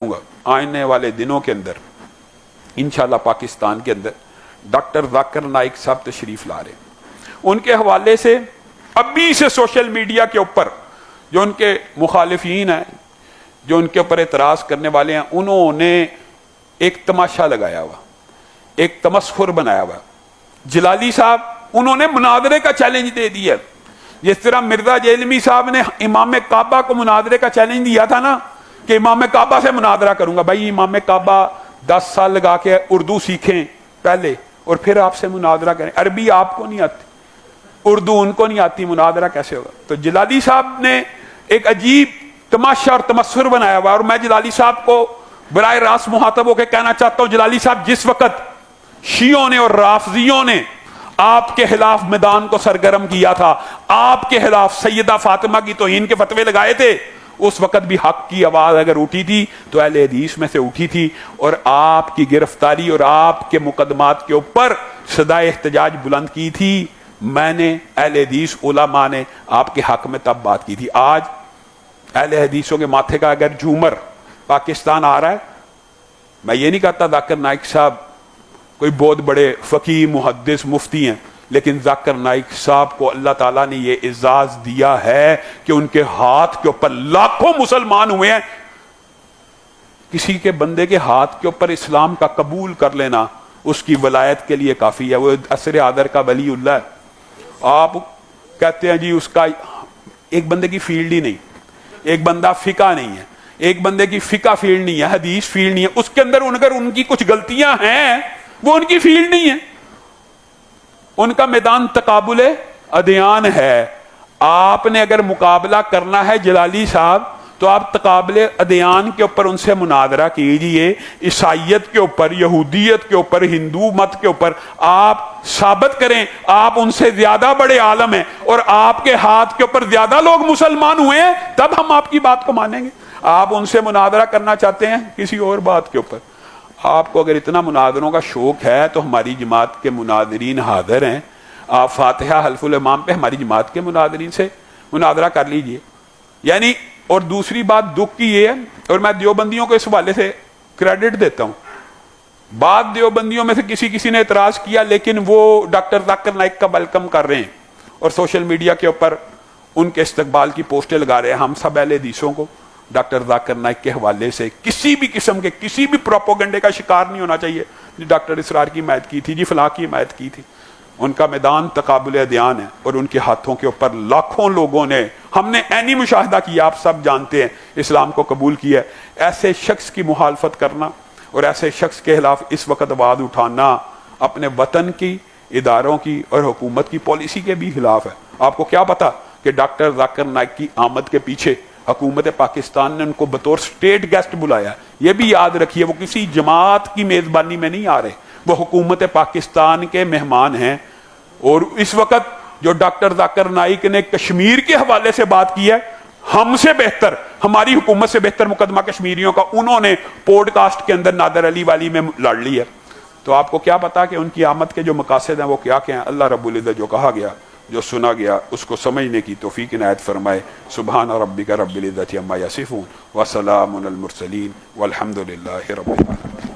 آنے والے دنوں کے اندر انشاءاللہ پاکستان کے اندر ڈاکٹر ذاکر نائک صاحب تشریف لا رہے ہیں. ان کے حوالے سے ابھی سے سوشل میڈیا کے اوپر جو ان کے مخالفین ہیں، جو ان کے اوپر اعتراض کرنے والے ہیں، انہوں نے ایک تماشا لگایا ہوا، ایک تمسخر بنایا ہوا. جلالی صاحب انہوں نے مناظرے کا چیلنج دے دیا، جس طرح مرزا جیلمی صاحب نے امام کعبہ کو مناظرے کا چیلنج دیا تھا نا کہ امام کعبہ سے مناظرہ کروں گا. بھائی امام کعبہ 10 سال لگا کے اردو سیکھیں پہلے اور پھر آپ سے مناظرہ کریں. عربی آپ کو نہیں آتی، اردو ان کو نہیں آتی، مناظرہ کیسے ہوگا؟ تو جلالی صاحب نے ایک عجیب تماشا اور تمسخر بنایا ہوا. اور میں جلالی صاحب کو براہ راست مخاطب ہو کے کہنا چاہتا ہوں، جلالی صاحب جس وقت شیعوں نے اور رافضیوں نے آپ کے خلاف میدان کو سرگرم کیا تھا، آپ کے خلاف سیدہ فاطمہ کی توہین کے فتوے لگائے تھے، اس وقت بھی حق کی آواز اگر اٹھی تھی تو اہل حدیث میں سے اٹھی تھی، اور آپ کی گرفتاری اور آپ کے مقدمات کے اوپر صدائے احتجاج بلند کی تھی. میں نے، اہل حدیث علماء نے آپ کے حق میں تب بات کی تھی. آج اہل حدیثوں کے ماتھے کا اگر جھومر پاکستان آ رہا ہے، میں یہ نہیں کہتا ذاکر نائک صاحب کوئی بہت بڑے فقیہ محدث مفتی ہیں، لیکن ذاکر نائک صاحب کو اللہ تعالیٰ نے یہ اعزاز دیا ہے کہ ان کے ہاتھ کے اوپر لاکھوں مسلمان ہوئے ہیں. کسی کے بندے کے ہاتھ کے اوپر اسلام کا قبول کر لینا اس کی ولایت کے لیے کافی ہے. وہ عصر حاضر کا ولی اللہ ہے. آپ کہتے ہیں جی اس کا ایک بندے کی فیلڈ ہی نہیں، ایک بندہ فقہ نہیں ہے، ایک بندے کی فقہ فیلڈ نہیں ہے، حدیث فیلڈ نہیں ہے، اس کے اندر اگر ان کی کچھ غلطیاں ہیں وہ ان کی فیلڈ نہیں ہے، ان کا میدان تقابل ادیان ہے. آپ نے اگر مقابلہ کرنا ہے جلالی صاحب تو آپ تقابل ادیان کے اوپر ان سے مناظرہ کیجئے. عیسائیت کے اوپر، یہودیت کے اوپر، ہندو مت کے اوپر آپ ثابت کریں آپ ان سے زیادہ بڑے عالم ہیں اور آپ کے ہاتھ کے اوپر زیادہ لوگ مسلمان ہوئے ہیں، تب ہم آپ کی بات کو مانیں گے. آپ ان سے مناظرہ کرنا چاہتے ہیں کسی اور بات کے اوپر. آپ کو اگر اتنا مناظروں کا شوق ہے تو ہماری جماعت کے مناظرین حاضر ہیں. آپ فاتحہ حلف الامام پہ ہماری جماعت کے مناظرین سے مناظرہ کر لیجئے. یعنی اور دوسری بات دکھ کی یہ ہے، اور میں دیوبندیوں کو اس حوالے سے کریڈٹ دیتا ہوں، بعض دیوبندیوں میں سے کسی نے اعتراض کیا لیکن وہ ڈاکٹر ذاکر نائک کا ویلکم کر رہے ہیں اور سوشل میڈیا کے اوپر ان کے استقبال کی پوسٹیں لگا رہے ہیں. ہم سب اہل حدیثوں کو ڈاکٹر ذاکر نائک کے حوالے سے کسی بھی قسم کے کسی بھی پروپیگنڈے کا شکار نہیں ہونا چاہیے. جی ڈاکٹر اسرار کی حمایت کی تھی، جی فلاں کی حمایت کی تھی. ان کا میدان تقابل ادیان ہے اور ان کے ہاتھوں کے اوپر لاکھوں لوگوں نے، ہم نے عینی مشاہدہ کیا، آپ سب جانتے ہیں، اسلام کو قبول کیا. ایسے شخص کی مخالفت کرنا اور ایسے شخص کے خلاف اس وقت آواز اٹھانا اپنے وطن کی، اداروں کی اور حکومت کی پالیسی کے بھی خلاف ہے. آپ کو کیا پتا کہ ڈاکٹر ذاکر نائک کی آمد کے پیچھے حکومت پاکستان نے ان کو بطور اسٹیٹ گیسٹ بلایا. یہ بھی یاد رکھیے وہ کسی جماعت کی میزبانی میں نہیں آ رہے، وہ حکومت پاکستان کے مہمان ہیں. اور اس وقت جو ڈاکٹر ذاکر نائک نے کشمیر کے حوالے سے بات کی ہے، ہم سے بہتر، ہماری حکومت سے بہتر مقدمہ کشمیریوں کا انہوں نے پوڈ کاسٹ کے اندر نادر علی والی میں لڑ لی ہے. تو آپ کو کیا پتا کہ ان کی آمد کے جو مقاصد ہیں وہ کیا ہیں. اللہ رب العزت جو کہا گیا، جو سنا گیا، اس کو سمجھنے کی توفیق عنایت فرمائے. سبحان ربک رب العزت عما یصفون وسلام علی المرسلین والحمد للہ رب العالمین.